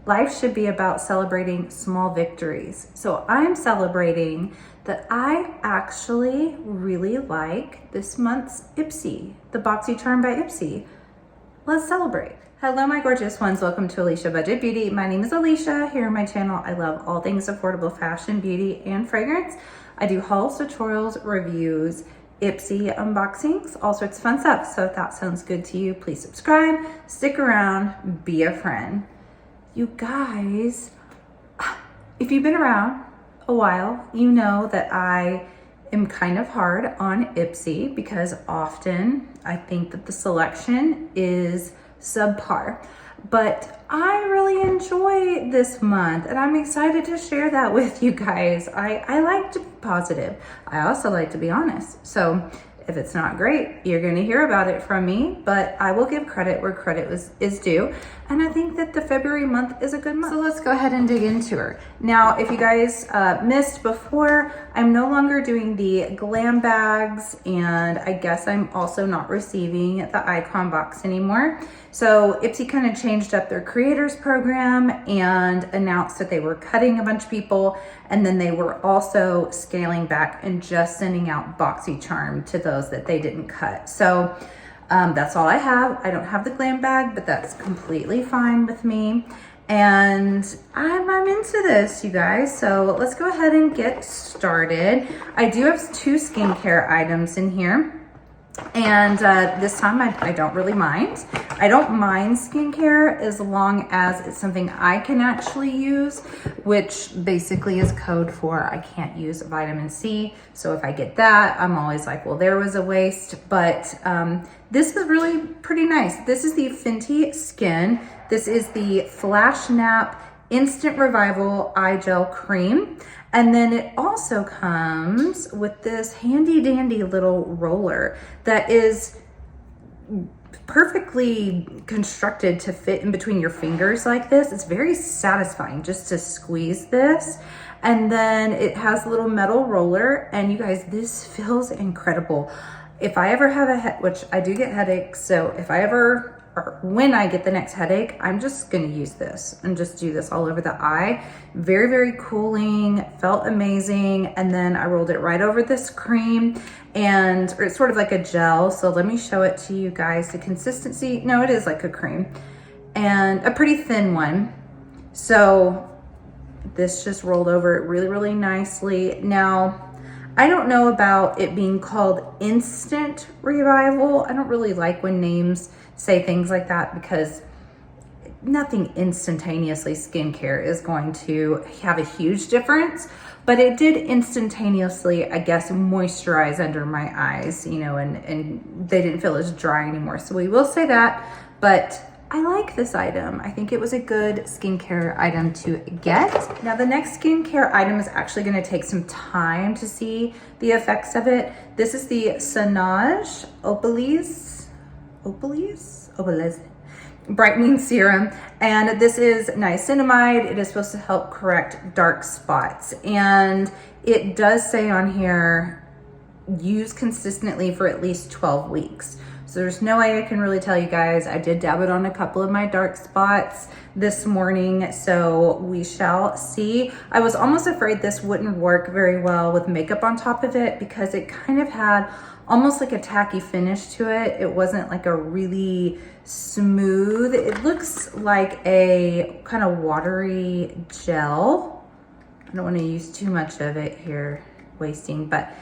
life should be about celebrating small victories. So I'm celebrating that I actually really like this month's Ipsy, the Boxycharm by Ipsy. Let's celebrate. Hello, my gorgeous ones. Welcome to Aleisha Budget Beauty. My name is Aleisha. Here on my channel, I love all things affordable fashion, beauty, and fragrance. I do hauls, tutorials, reviews, Ipsy unboxings, all sorts of fun stuff. So if that sounds good to you, please subscribe, stick around, be a friend. You guys, if you've been around a while, you know that I am kind of hard on Ipsy because often I think that the selection is subpar. But I really enjoy this month and I'm excited to share that with you guys. I like to be positive. I also like to be honest. So if it's not great, you're going to hear about it from me, but I will give credit where credit is due. And I think that the February month is a good month. So let's go ahead and dig into her. Now, if you guys missed before, I'm no longer doing the glam bags, and I guess I'm also not receiving the icon box anymore. So Ipsy kind of changed up their creators program and announced that they were cutting a bunch of people, and then they were also scaling back and just sending out Boxycharm to those that they didn't cut. So that's all I have. I don't have the glam bag, but that's completely fine with me. And I'm into this, you guys. So let's go ahead and get started. I do have 2 skincare items in here. And this time I don't really mind. I don't mind skincare as long as it's something I can actually use, which basically is code for I can't use vitamin C. So if I get that, I'm always like, well, there was a waste. But this is really pretty nice. This is the Fenty Skin. This is the Flash Nap Instant Revival Eye Gel Cream. And then it also comes with this handy dandy little roller that is perfectly constructed to fit in between your fingers like this. It's very satisfying just to squeeze this. And then it has a little metal roller, and you guys, this feels incredible. If I ever have a head, which I do get headaches, so if I ever, or when I get the next headache, I'm just gonna use this and just do this all over the eye. Very, very cooling, felt amazing. And then I rolled it right over this cream, and it's sort of like a gel. So let me show it to you guys. The consistency, no, it is like a cream, and a pretty thin one. So this just rolled over it really, really nicely. Now, I don't know about it being called Instant Revival. I don't really like when names say things like that because nothing instantaneously skincare is going to have a huge difference, but it did instantaneously, I guess, moisturize under my eyes, you know, and they didn't feel as dry anymore. So we will say that, but I like this item. I think it was a good skincare item to get. Now the next skincare item is actually gonna take some time to see the effects of it. This is the Sonage Opalese brightening serum, and this is niacinamide. It is supposed to help correct dark spots, and it does say on here use consistently for at least 12 weeks. So there's no way I can really tell you guys. I did dab it on a couple of my dark spots this morning, so we shall see. I was almost afraid this wouldn't work very well with makeup on top of it because it kind of had almost like a tacky finish to it. It wasn't like a really smooth, it looks like a kind of watery gel. I don't want to use too much of it here, wasting, but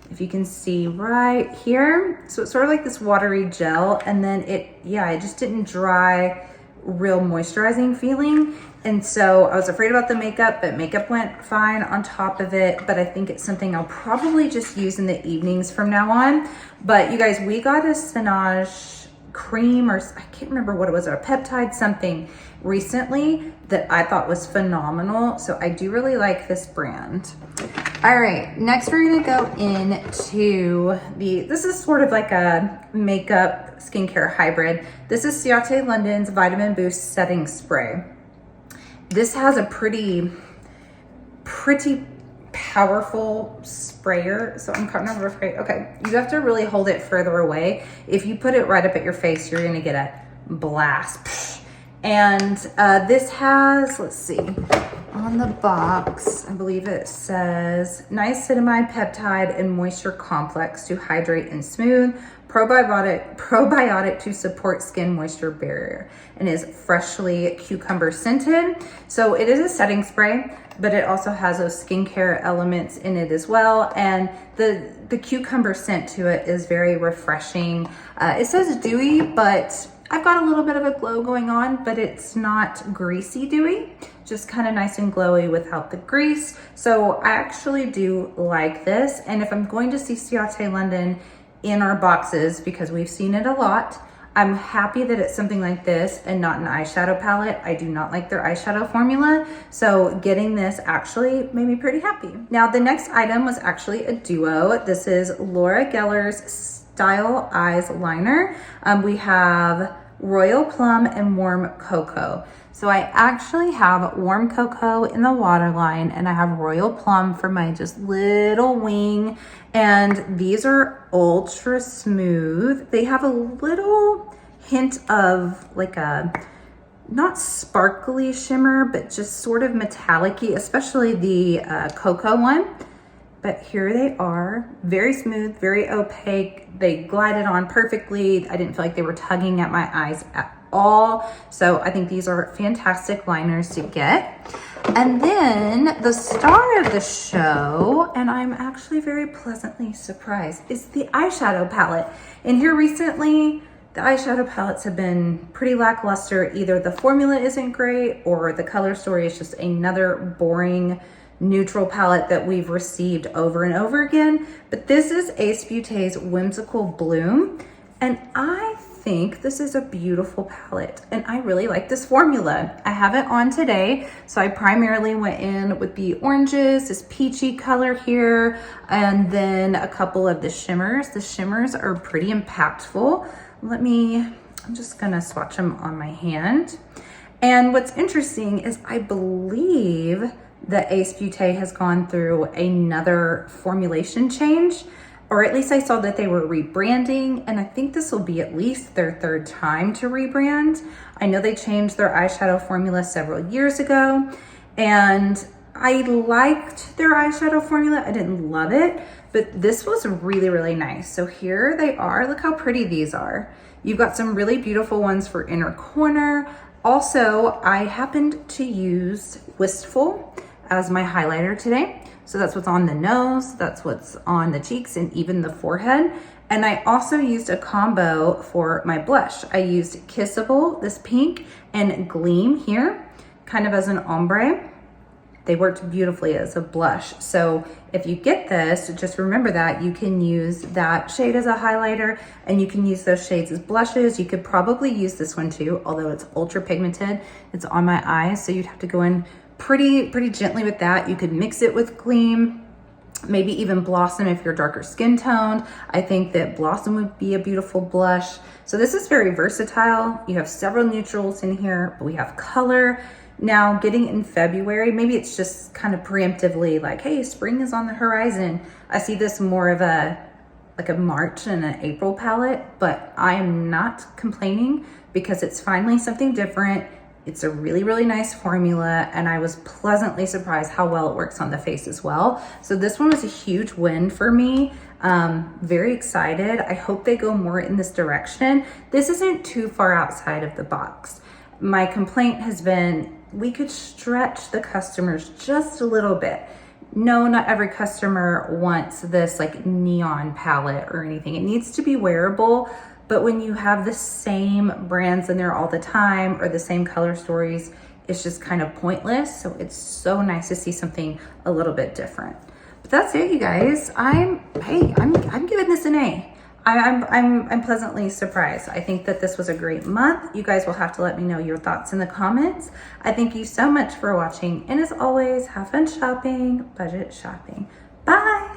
if you can see right here, so it's sort of like this watery gel, and then it just didn't dry, real moisturizing feeling. And so I was afraid about the makeup, but makeup went fine on top of it. But I think it's something I'll probably just use in the evenings from now on. But you guys, we got a Sonage cream, or I can't remember what it was, or a peptide something recently that I thought was phenomenal. So I do really like this brand. All right, next we're gonna go into this is sort of like a makeup skincare hybrid. This is Ciate London's Vitamin Boost Setting Spray. This has a pretty powerful sprayer, so I'm kind of afraid. Okay, you have to really hold it further away. If you put it right up at your face, you're gonna get a blast. And this has, let's see, on the box, I believe it says niacinamide peptide and moisture complex to hydrate and smooth, probiotic to support skin moisture barrier, and is freshly cucumber scented. So it is a setting spray, but it also has those skincare elements in it as well. And the cucumber scent to it is very refreshing. It says dewy, but I've got a little bit of a glow going on, but it's not greasy dewy, just kind of nice and glowy without the grease. So I actually do like this. And if I'm going to see Ciate London in our boxes, because we've seen it a lot, I'm happy that it's something like this and not an eyeshadow palette. I do not like their eyeshadow formula. So getting this actually made me pretty happy. Now the next item was actually a duo. This is Laura Geller's Style Eyes Liner. We have Royal Plum and Warm Cocoa. So I actually have Warm Cocoa in the waterline, and I have Royal Plum for my just little wing. And these are ultra smooth. They have a little hint of like a, not sparkly shimmer, but just sort of metallic-y, especially the cocoa one. But here they are, very smooth, very opaque. They glided on perfectly. I didn't feel like they were tugging at my eyes at all. So I think these are fantastic liners to get. And then the star of the show, and I'm actually very pleasantly surprised, is the eyeshadow palette. And here recently, the eyeshadow palettes have been pretty lackluster. Either the formula isn't great or the color story is just another boring neutral palette that we've received over and over again. But this is Ace Beauty's Whimsical Bloom, and I think this is a beautiful palette, and I really like this formula. I have it on today, so I primarily went in with the oranges, this peachy color here, and then a couple of the shimmers. The shimmers are pretty impactful. I'm just gonna swatch them on my hand. And what's interesting is I believe that Ace Beauty has gone through another formulation change, or at least I saw that they were rebranding, and I think this will be at least their third time to rebrand. I know they changed their eyeshadow formula several years ago, and I liked their eyeshadow formula. I didn't love it, but this was really, really nice. So here they are. Look how pretty these are. You've got some really beautiful ones for inner corner. Also, I happened to use Wistful as my highlighter today. So that's what's on the nose, that's what's on the cheeks, and even the forehead. And I also used a combo for my blush. I used Kissable, this pink, and Gleam here, kind of as an ombre. They worked beautifully as a blush. So if you get this, just remember that you can use that shade as a highlighter, and you can use those shades as blushes. You could probably use this one too, although it's ultra pigmented. It's on my eyes, so you'd have to go in pretty gently with that. You could mix it with Gleam, maybe even Blossom if you're darker skin toned. I think that Blossom would be a beautiful blush. So this is very versatile. You have several neutrals in here, but we have color. Now getting in February, maybe it's just kind of preemptively like, hey, spring is on the horizon. I see this more of like a March and an April palette, but I am not complaining because it's finally something different. It's a really, really nice formula, and I was pleasantly surprised how well it works on the face as well. So this one was a huge win for me. Very excited. I hope they go more in this direction. This isn't too far outside of the box. My complaint has been we could stretch the customers just a little bit. No, not every customer wants this like neon palette or anything. It needs to be wearable. But when you have the same brands in there all the time or the same color stories, it's just kind of pointless. So it's so nice to see something a little bit different. But that's it, you guys. I'm giving this an A. I'm pleasantly surprised. I think that this was a great month. You guys will have to let me know your thoughts in the comments. I thank you so much for watching. And as always, have fun shopping, budget shopping. Bye.